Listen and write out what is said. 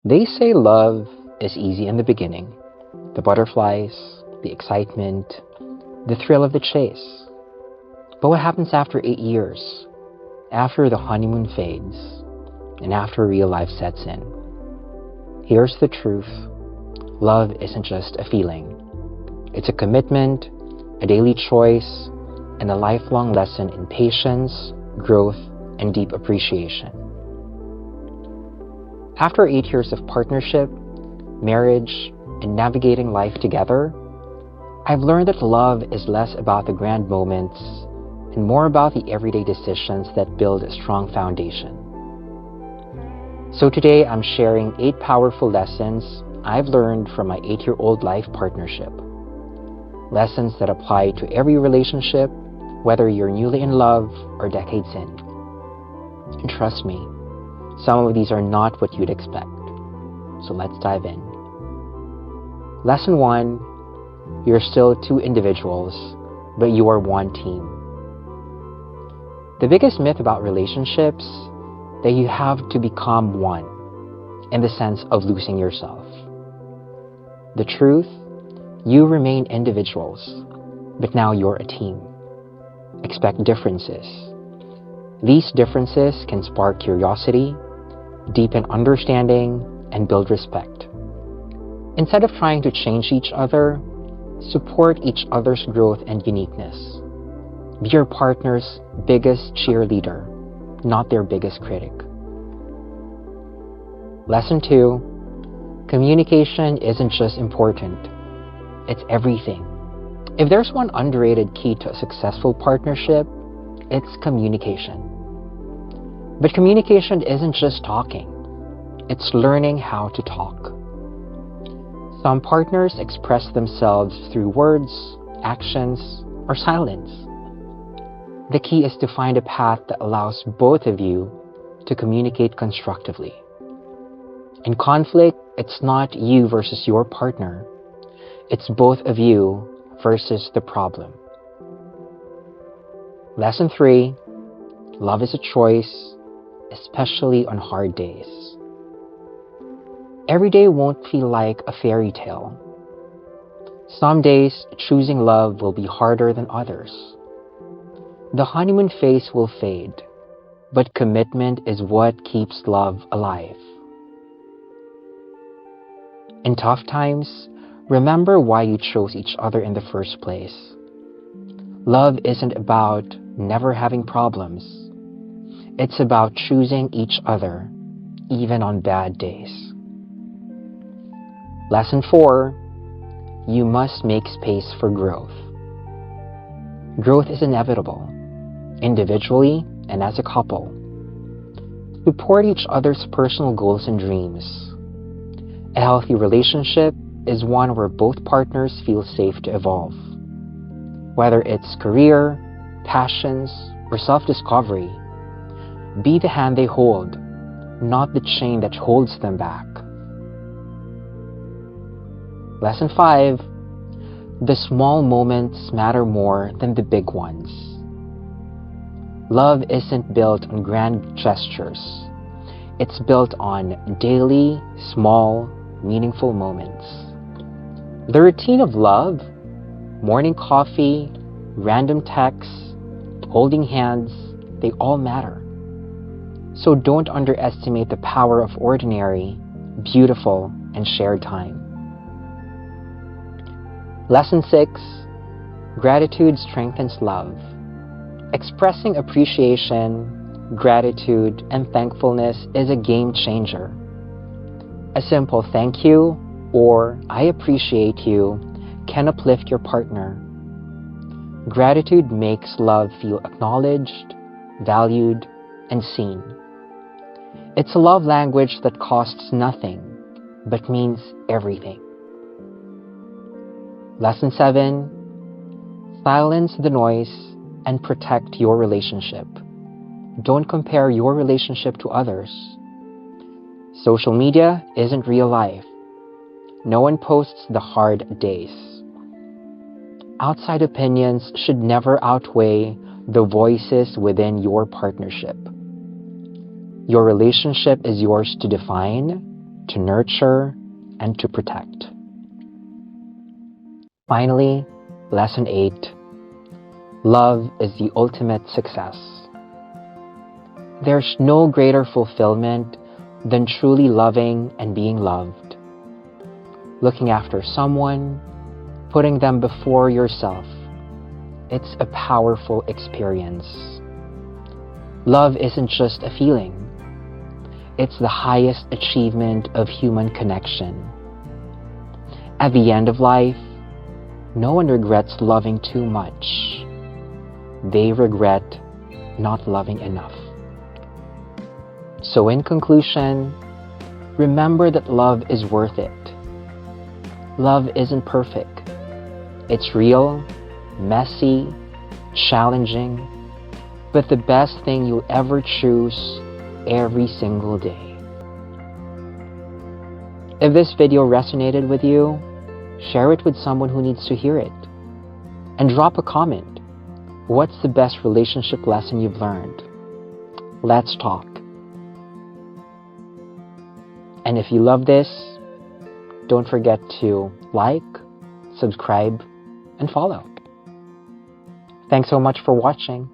They say love is easy in the beginning. The butterflies, the excitement, the thrill of the chase. But what happens after 8 years? After the honeymoon fades, and after real life sets in? Here's the truth. Love isn't just a feeling. It's a commitment, a daily choice, and a lifelong lesson in patience, growth, and deep appreciation. After 8 years of partnership, marriage, and navigating life together, I've learned that love is less about the grand moments and more about the everyday decisions that build a strong foundation. So today I'm sharing 8 powerful lessons I've learned from my 8-year-old life partnership. Lessons that apply to every relationship, whether you're newly in love or decades in. And trust me, some of these are not what you'd expect. So let's dive in. Lesson 1, you're still 2 individuals, but you are one team. The biggest myth about relationships that you have to become one, in the sense of losing yourself. The truth, you remain individuals, but now you're a team. Expect differences. These differences can spark curiosity, deepen understanding, and build respect. Instead of trying to change each other, support each other's growth and uniqueness. Be your partner's biggest cheerleader, not their biggest critic. Lesson 2, communication isn't just important, it's everything. If there's one underrated key to a successful partnership, it's communication. But communication isn't just talking, it's learning how to talk. Some partners express themselves through words, actions, or silence. The key is to find a path that allows both of you to communicate constructively. In conflict, it's not you versus your partner. It's both of you versus the problem. Lesson 3, love is a choice, especially on hard days. Every day won't feel like a fairy tale. Some days, choosing love will be harder than others. The honeymoon phase will fade, but commitment is what keeps love alive. In tough times, remember why you chose each other in the first place. Love isn't about never having problems. It's about choosing each other, even on bad days. Lesson 4, you must make space for growth. Growth is inevitable, individually and as a couple. Support each other's personal goals and dreams. A healthy relationship is one where both partners feel safe to evolve. Whether it's career, passions, or self-discovery, be the hand they hold, not the chain that holds them back. Lesson 5, the small moments matter more than the big ones. Love isn't built on grand gestures. It's built on daily, small, meaningful moments. The routine of love, morning coffee, random texts, holding hands, they all matter. So don't underestimate the power of ordinary, beautiful, and shared time. Lesson 6, gratitude strengthens love. Expressing appreciation, gratitude, and thankfulness is a game changer. A simple thank you or I appreciate you can uplift your partner. Gratitude makes love feel acknowledged, valued, and seen. It's a love language that costs nothing, but means everything. Lesson 7, silence the noise and protect your relationship. Don't compare your relationship to others. Social media isn't real life. No one posts the hard days. Outside opinions should never outweigh the voices within your partnership. Your relationship is yours to define, to nurture, and to protect. Finally, Lesson 8. Love is the ultimate success. There's no greater fulfillment than truly loving and being loved. Looking after someone, putting them before yourself. It's a powerful experience. Love isn't just a feeling. It's the highest achievement of human connection. At the end of life, no one regrets loving too much. They regret not loving enough. So in conclusion, remember that love is worth it. Love isn't perfect. It's real, messy, challenging, but the best thing you'll ever choose every single day. If this video resonated with you, share it with someone who needs to hear it. And drop a comment. What's the best relationship lesson you've learned? Let's talk. And if you love this, don't forget to like, subscribe, and follow. Thanks so much for watching.